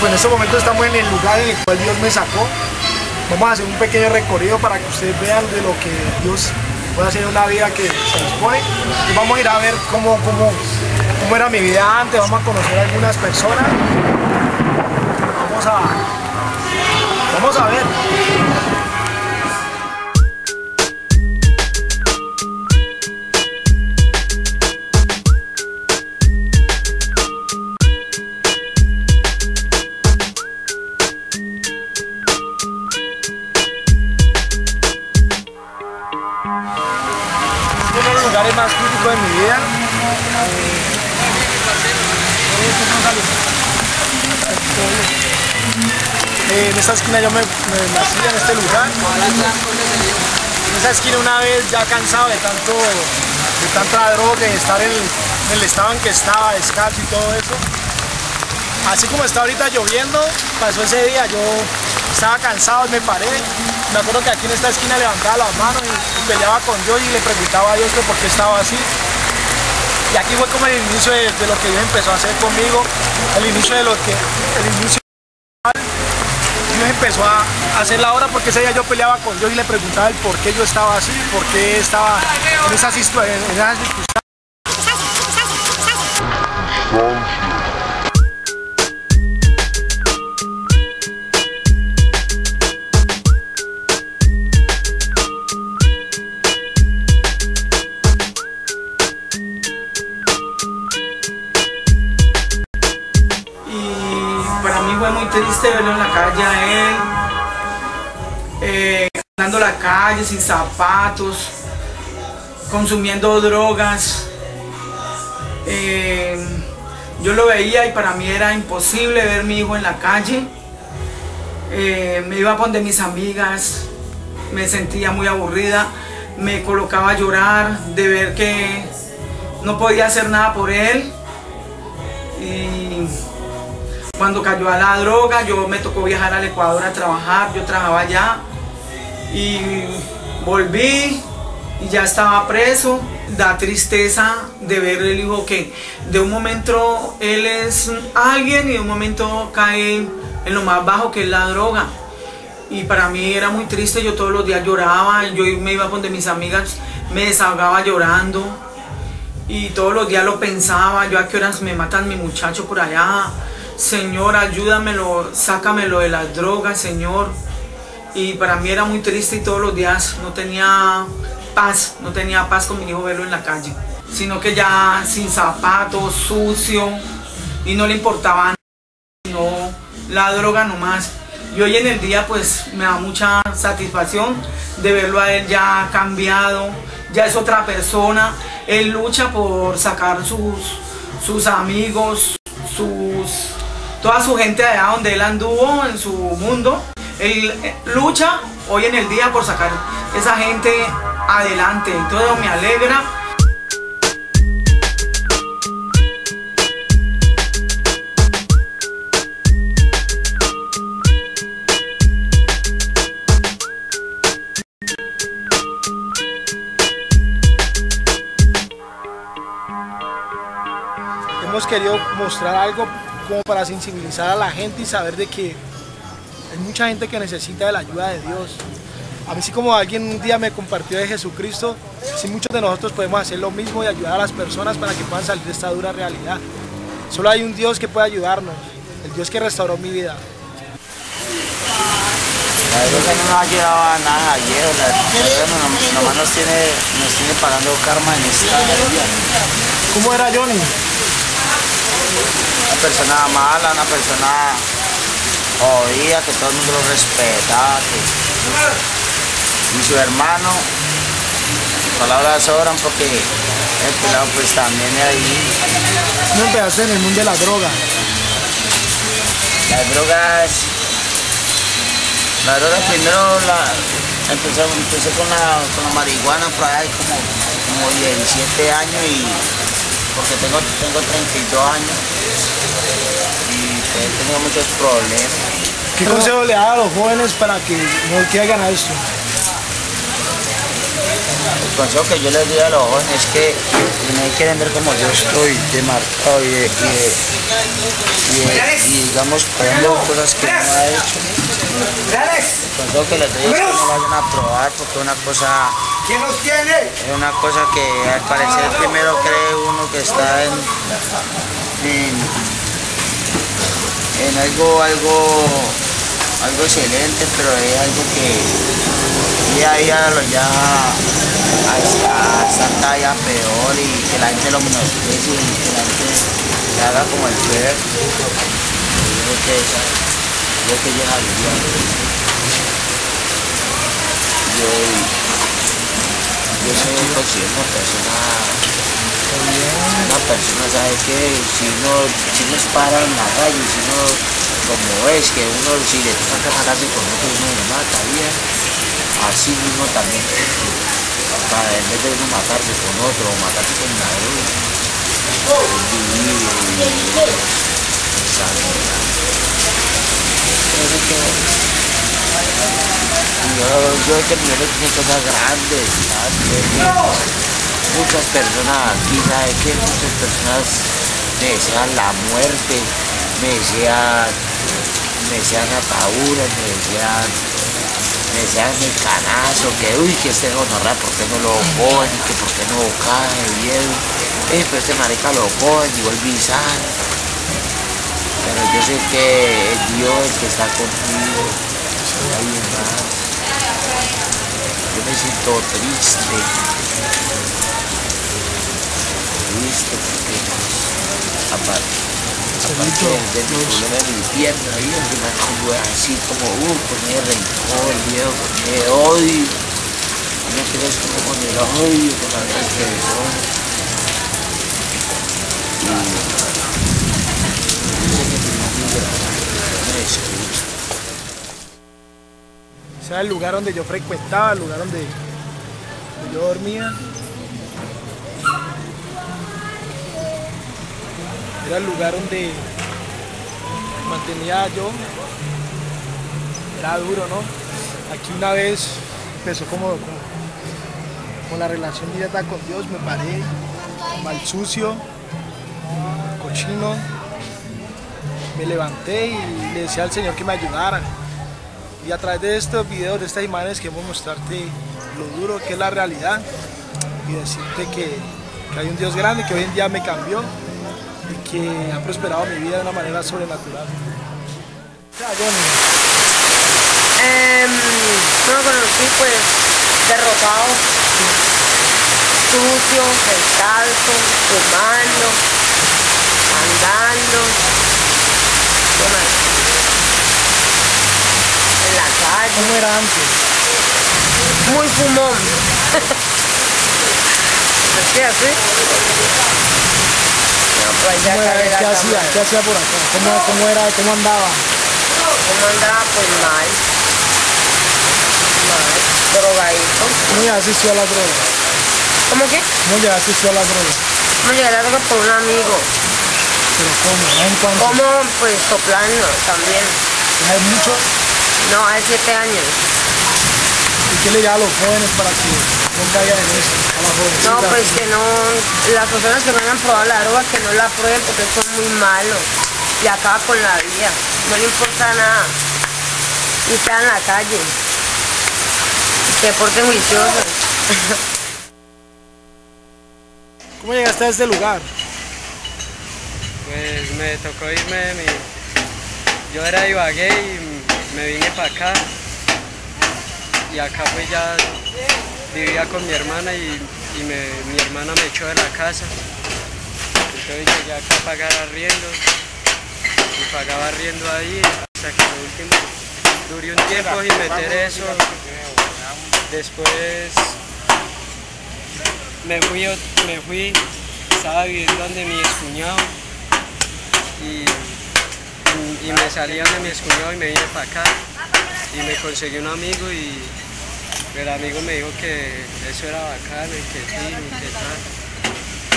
pues en este momento estamos en el lugar en el cual Dios me sacó. Vamos a hacer un pequeño recorrido para que ustedes vean de lo que Dios puede hacer en una vida que se dispone. Y vamos a ir a ver cómo era mi vida antes, vamos a conocer a algunas personas. Vamos a ver. Uno de los lugares más críticos de mi vida. En esta esquina yo me nací en este lugar. En esa esquina una vez ya cansado de tanta droga, de estar en el estado en que estaba, descalzo y todo eso. Así como está ahorita lloviendo, pasó ese día, yo estaba cansado y me paré. Me acuerdo que aquí en esta esquina levantaba las manos y peleaba con Dios y le preguntaba a Dios que por qué estaba así. Y aquí fue como el inicio de lo que Dios empezó a hacer conmigo, Dios empezó a hacer la obra, porque ese día yo peleaba con Dios y le preguntaba el por qué yo estaba así, por qué estaba en esas circunstancias. Para mí fue muy triste verlo en la calle a él, andando la calle sin zapatos, consumiendo drogas. Yo lo veía y para mí era imposible ver a mi hijo en la calle. Me iba a donde mis amigas, me sentía muy aburrida, me colocaba a llorar de ver que no podía hacer nada por él. Y cuando cayó a la droga, me tocó viajar al Ecuador a trabajar. Yo trabajaba allá y volví y ya estaba preso. Da tristeza de ver el hijo que de un momento él es alguien y de un momento cae en lo más bajo, que es la droga. Y para mí era muy triste, yo todos los días lloraba, yo me iba donde mis amigas, me desahogaba llorando y todos los días lo pensaba, yo a qué horas me matan mi muchacho por allá. Señor, ayúdamelo, sácamelo de las drogas, Señor. Y para mí era muy triste y todos los días no tenía paz con mi hijo verlo en la calle. Sino que ya sin zapatos, sucio, y no le importaba nada, sino la droga nomás. Y hoy en el día pues me da mucha satisfacción de verlo a él ya cambiado, ya es otra persona. Él lucha por sacar sus amigos, toda su gente allá donde él anduvo en su mundo. Él lucha hoy en el día por sacar esa gente adelante. Entonces me alegra. Hemos querido mostrar algo como para sensibilizar a la gente y saber de que hay mucha gente que necesita de la ayuda de Dios. A mí, sí, como alguien un día me compartió de Jesucristo, sí, muchos de nosotros podemos hacer lo mismo y ayudar a las personas para que puedan salir de esta dura realidad. Solo hay un Dios que puede ayudarnos, el Dios que restauró mi vida. La droga no nos ha llevado a nada ayer, la droga nomás nos tiene pagando karma en esta vida. ¿Cómo era Johnny? Una persona mala, una persona jodida, que todo el mundo lo respetaba. Y su hermano, palabras sobran porque el pelado pues también es ahí. ¿Cómo empezaste en el mundo de la droga? La droga primero empecé con la marihuana por ahí como 17 años, y porque tengo 32 años y he tenido muchos problemas. ¿Qué consejo le da a los jóvenes para que no caigan a esto? consejo que yo les doy a los jóvenes es que no quieren ver como yo estoy, de marcado y digamos, poniendo cosas que no ha hecho. El consejo que les doy es que no vayan a probar, porque una cosa es una cosa que al parecer primero cree uno que está en algo excelente, pero es algo que día a día lo lleva a estar cada día peor y que la gente lo menosprecie y que la gente le haga como el ver. Yo creo que esa es lo que llega al día. Yo soy una persona, ¿sabe qué? Si uno es para en la calle, si uno, como es, que uno si le toca matarse con otro, uno le mata, bien, así mismo también, en vez de uno matarse con otro o matarse con una droga, es vivir y saber. Yo he terminado de cosas grandes, muchas personas aquí, ¿sabe qué? Muchas personas me desean la muerte, me desean ataúdes, me desean el canazo, que uy, que este gonorrea, ¿por qué no lo cogen? Que por qué no cae bien, pero este marica lo cogen y vuelve y sale. Pero yo sé que es Dios el que está conmigo, ahí más. Yo me siento triste porque aparte de mi problema de mi pierna, yo me pongo así como, con el rencor, viejo, con el odio. No quieres como con el odio, con la persona. Y yo sé que mi vida me escucha. Ese era el lugar donde yo frecuentaba, el lugar donde yo dormía. Era el lugar donde me mantenía yo. Era duro, ¿no? Aquí una vez empezó como la relación directa con Dios, me paré mal sucio, cochino. Me levanté y le decía al Señor que me ayudara. Y a través de estos videos, de estas imágenes, queremos mostrarte lo duro que es la realidad y decirte que hay un Dios grande que hoy en día me cambió y que ha prosperado mi vida de una manera sobrenatural. No lo conocí pues derrotado, sucio, descalzo, fumando, andando, en la calle. ¿Cómo era antes? Muy fumón. ¿Qué así? No, pues ya ¿Qué hacía por acá? ¿Cómo era? ¿Cómo andaba? ¿Cómo andaba? Pues mal. Drogadito. ¿Cómo llegaste tú a la droga? ¿Cómo qué? ¿Cómo llegaste tú a la droga? ¿Cómo llegué a la droga? Por un amigo. ¿Pero cómo? ¿En cuánto? ¿Cómo? Pues soplando también. ¿Hay mucho? No, hace 7 años. ¿Y qué le diría a los jóvenes para que no caigan en eso? A las jóvenes. No, pues que no, las personas que no hayan probado la droga, que no la prueben porque son muy malos y acaba con la vida. No le importa nada. Y está en la calle. Se porten juiciosos. ¿Cómo llegaste a este lugar? Pues me tocó irme de mi... Yo era de Ibagué y me vine para acá. Y acá pues ya vivía con mi hermana y mi hermana me echó de la casa. Entonces llegué acá a pagar arriendo y pagaba arriendo ahí hasta que lo último duré un tiempo sin meter eso. Después me fui, estaba viviendo donde mi excuñado y me salí de mi excuñado y me vine para acá y me conseguí un amigo y el amigo me dijo que eso era bacano y que sí,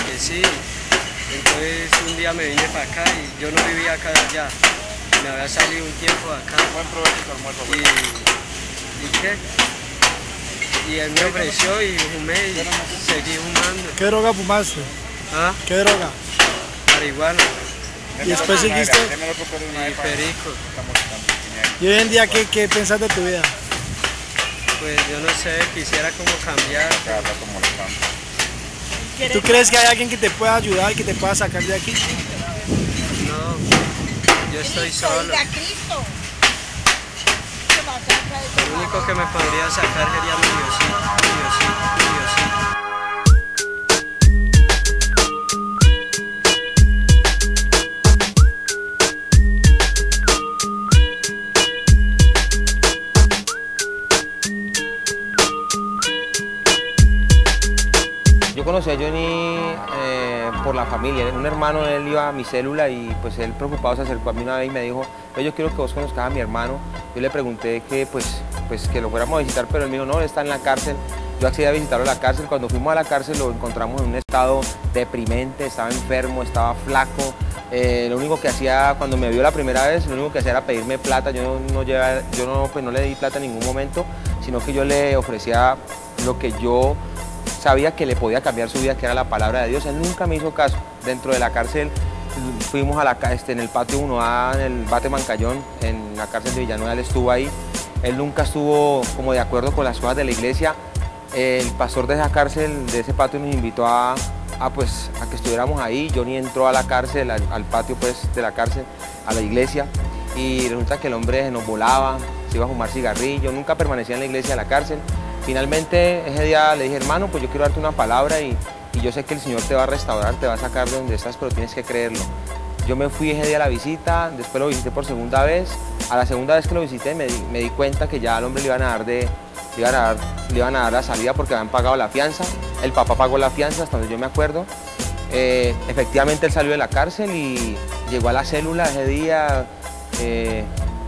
que sí. Entonces un día me vine para acá y yo no vivía acá allá, me había salido un tiempo de acá. Buen provecho tu almuerzo. ¿Y qué? y él me ofreció y fumé y seguí fumando. ¿Qué droga fumaste? ¿Ah? ¿Qué droga? Marihuana. Y después seguiste. Y perico. ¿Y hoy en día qué piensas de tu vida? Pues yo no sé, quisiera como cambiar. ¿Tú crees que hay alguien que te pueda ayudar, que te pueda sacar de aquí? No, yo estoy solo. Lo único que me podría sacar sería mi Diosito, mi Diosito, mi Diosito. Yo conocí a Johnny por la familia. Un hermano de él iba a mi célula y pues él preocupado se acercó a mí una vez y me dijo: yo quiero que vos conozcas a mi hermano. Yo le pregunté que pues que lo fuéramos a visitar, pero él me dijo: no, él está en la cárcel. Yo accedí a visitarlo a la cárcel. Cuando fuimos a la cárcel lo encontramos en un estado deprimente, estaba enfermo, estaba flaco. Lo único que hacía cuando me vio la primera vez, lo único que hacía era pedirme plata. Yo no le di plata en ningún momento, sino que yo le ofrecía lo que yo sabía que le podía cambiar su vida, que era la palabra de Dios. Él nunca me hizo caso. Dentro de la cárcel fuimos a en el patio 1A, en el Bate Mancayón, en la cárcel de Villanueva. Él estuvo ahí. Él nunca estuvo como de acuerdo con las cosas de la iglesia. El pastor de esa cárcel, de ese patio, nos invitó a que estuviéramos ahí. Johnny entró a la cárcel, al patio pues, de la cárcel, a la iglesia, y resulta que el hombre nos volaba, se iba a fumar cigarrillo, nunca permanecía en la iglesia de la cárcel. Finalmente ese día le dije: hermano, pues yo quiero darte una palabra y yo sé que el Señor te va a restaurar, te va a sacar de donde estás, pero tienes que creerlo. Yo me fui ese día a la visita, después lo visité por segunda vez. A la segunda vez que lo visité me di cuenta que ya al hombre le iban a dar la salida porque habían pagado la fianza. El papá pagó la fianza, hasta donde yo me acuerdo. Efectivamente él salió de la cárcel y llegó a la célula ese día,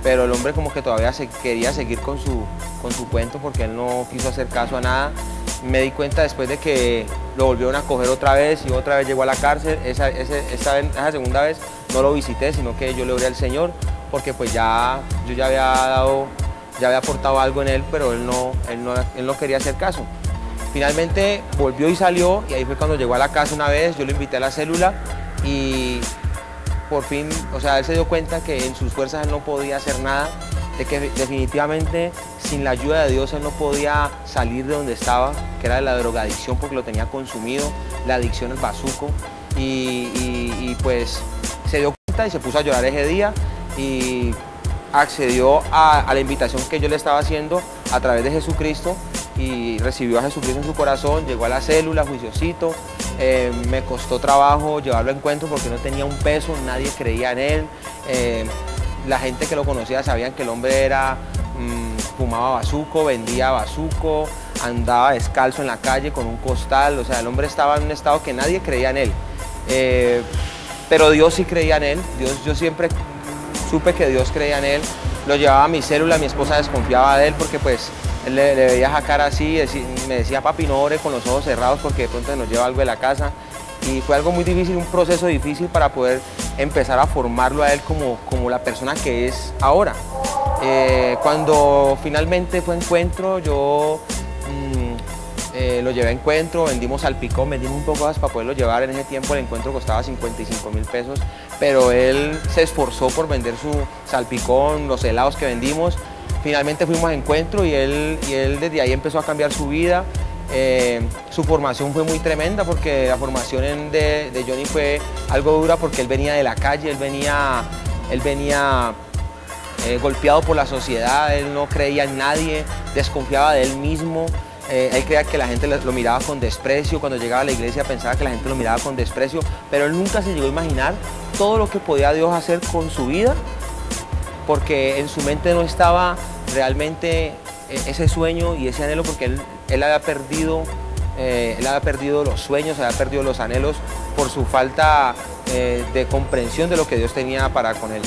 pero el hombre como que todavía quería seguir con su cuento porque él no quiso hacer caso a nada. Me di cuenta después de que lo volvieron a coger otra vez y otra vez llegó a la cárcel. Esa segunda vez no lo visité, sino que yo le oré al Señor porque pues yo ya había aportado algo en él, pero él no quería hacer caso. Finalmente volvió y salió, y ahí fue cuando llegó a la casa una vez. Yo lo invité a la célula y por fin, o sea, él se dio cuenta que en sus fuerzas él no podía hacer nada, de que definitivamente sin la ayuda de Dios él no podía salir de donde estaba, que era de la drogadicción, porque lo tenía consumido, la adicción al bazuco, y pues se dio cuenta y se puso a llorar ese día y accedió a la invitación que yo le estaba haciendo a través de Jesucristo y recibió a Jesucristo en su corazón. Llegó a la célula, juiciosito. Me costó trabajo llevarlo a encuentro porque no tenía un peso, nadie creía en él. La gente que lo conocía sabían que el hombre fumaba bazuco, vendía bazuco, andaba descalzo en la calle con un costal. O sea, el hombre estaba en un estado que nadie creía en él. Pero Dios sí creía en él. Yo siempre supe que Dios creía en él. Lo llevaba a mi célula, mi esposa desconfiaba de él porque pues él le veía esa cara así, me decía: papi, no ore con los ojos cerrados porque de pronto nos lleva algo de la casa. Y fue algo muy difícil, un proceso difícil para poder empezar a formarlo a él como la persona que es ahora. Cuando finalmente fue encuentro, yo lo llevé a encuentro, vendimos salpicón, vendimos un poco más para poderlo llevar. En ese tiempo el encuentro costaba 55.000 pesos, pero él se esforzó por vender su salpicón, los helados que vendimos. Finalmente fuimos a encuentro y él desde ahí empezó a cambiar su vida. Su formación fue muy tremenda porque la formación de Johnny fue algo dura porque él venía de la calle, él venía golpeado por la sociedad, él no creía en nadie, desconfiaba de él mismo. Él creía que la gente lo miraba con desprecio. Cuando llegaba a la iglesia pensaba que la gente lo miraba con desprecio, pero él nunca se llegó a imaginar todo lo que podía Dios hacer con su vida, porque en su mente no estaba realmente ese sueño y ese anhelo, porque él había perdido los sueños, había perdido los anhelos por su falta de comprensión de lo que Dios tenía para con él.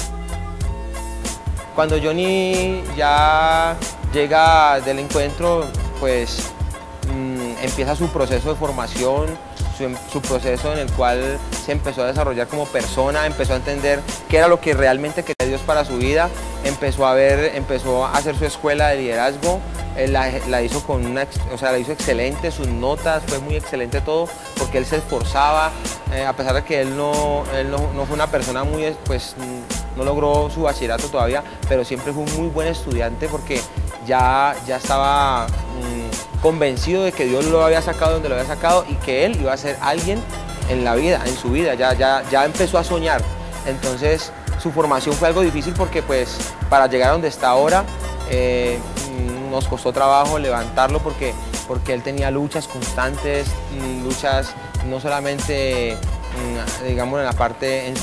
Cuando Johnny ya llega del encuentro, pues empieza su proceso de formación, su proceso en el cual se empezó a desarrollar como persona, empezó a entender qué era lo que realmente quería Dios para su vida, empezó a hacer su escuela de liderazgo la hizo con o sea, la hizo excelente, sus notas, fue muy excelente todo, porque él se esforzaba, a pesar de que él no fue una persona muy, pues no logró su bachillerato todavía, pero siempre fue un muy buen estudiante porque ya estaba convencido de que Dios lo había sacado donde lo había sacado y que él iba a ser alguien en la vida, en su vida, ya empezó a soñar. Entonces su formación fue algo difícil porque pues para llegar a donde está ahora nos costó trabajo levantarlo porque él tenía luchas constantes, luchas no solamente digamos en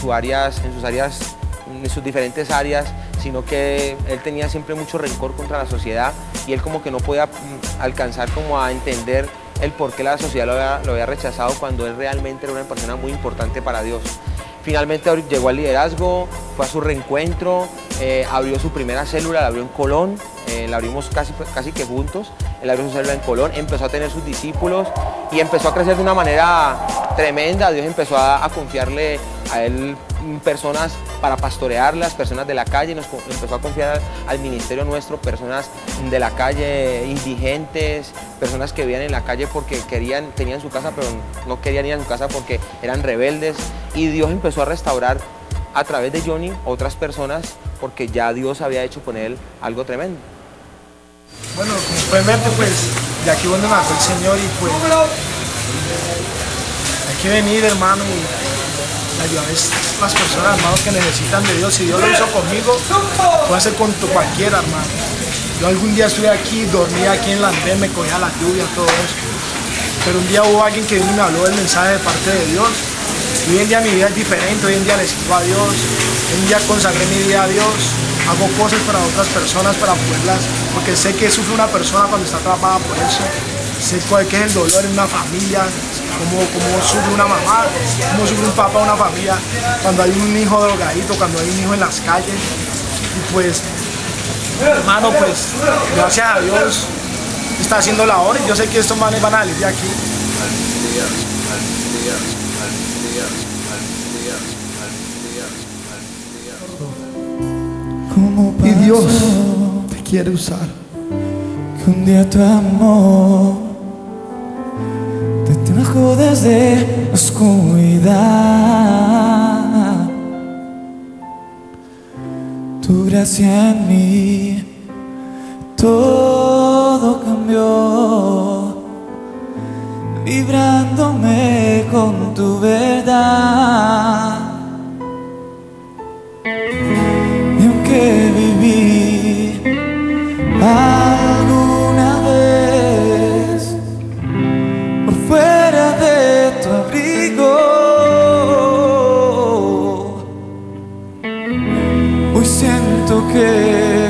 sus diferentes áreas, sino que él tenía siempre mucho rencor contra la sociedad y él como que no podía alcanzar como a entender el por qué la sociedad lo había rechazado cuando él realmente era una persona muy importante para Dios. Finalmente llegó al liderazgo, fue a su reencuentro, abrió su primera célula, la abrió en Colón, la abrimos casi que juntos. Él abrió su célula en Colón, empezó a tener sus discípulos y empezó a crecer de una manera tremenda. Dios empezó a confiarle a él personas para pastorearlas, personas de la calle, nos empezó a confiar al ministerio nuestro, personas de la calle, indigentes, personas que vivían en la calle porque tenían su casa, pero no querían ir a su casa porque eran rebeldes. Y Dios empezó a restaurar a través de Johnny otras personas porque ya Dios había hecho con él algo tremendo. Bueno, como pueden ver, pues de aquí donde me marcó el Señor y pues hay que venir, hermano, y ayudar a las personas, hermano, que necesitan de Dios. Si Dios lo hizo conmigo, lo puede hacer con cualquiera, hermano. Yo algún día estuve aquí, dormía aquí en la andén, me cogía la lluvia, todo eso. Pero un día hubo alguien que vino y me habló del mensaje de parte de Dios. Y hoy en día mi vida es diferente, hoy en día le sirvo a Dios, hoy en día consagré mi vida a Dios, hago cosas para otras personas para poderlas, porque sé que sufre una persona cuando está atrapada por eso, sé cuál que es el dolor en una familia, cómo sufre una mamá, cómo sufre un papá, una familia, cuando hay un hijo drogadito, cuando hay un hijo en las calles. Y pues, hermano, pues gracias a Dios está haciendo la obra y yo sé que estos manes van a salir de aquí. Y Dios te quiere usar. Que un día tu amor te trajo desde la oscuridad. Tu gracia en mí todo cambió, librándome con tu verdad. Y aunque viví alguna vez por fuera de tu abrigo, hoy siento que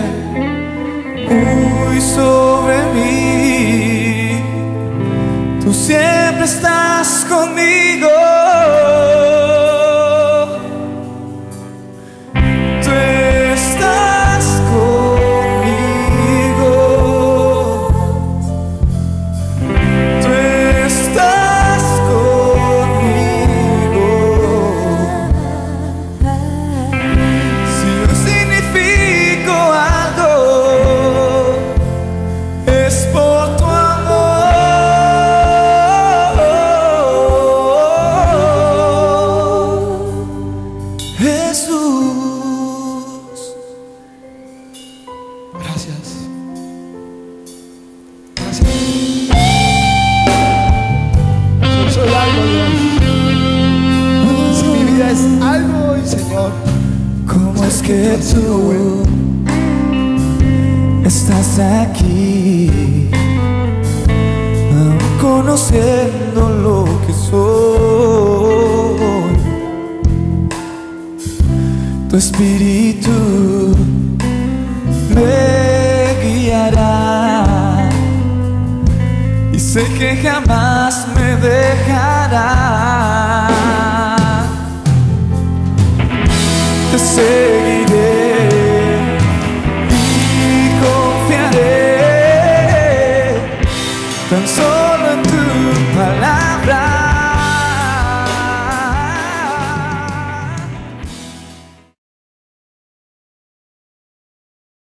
muy sobre mí tú siempre estás conmigo. Que tú estás aquí, aún conociendo lo que soy. Tu espíritu me guiará y sé que jamás me dejará. Te seguiré y confiaré tan solo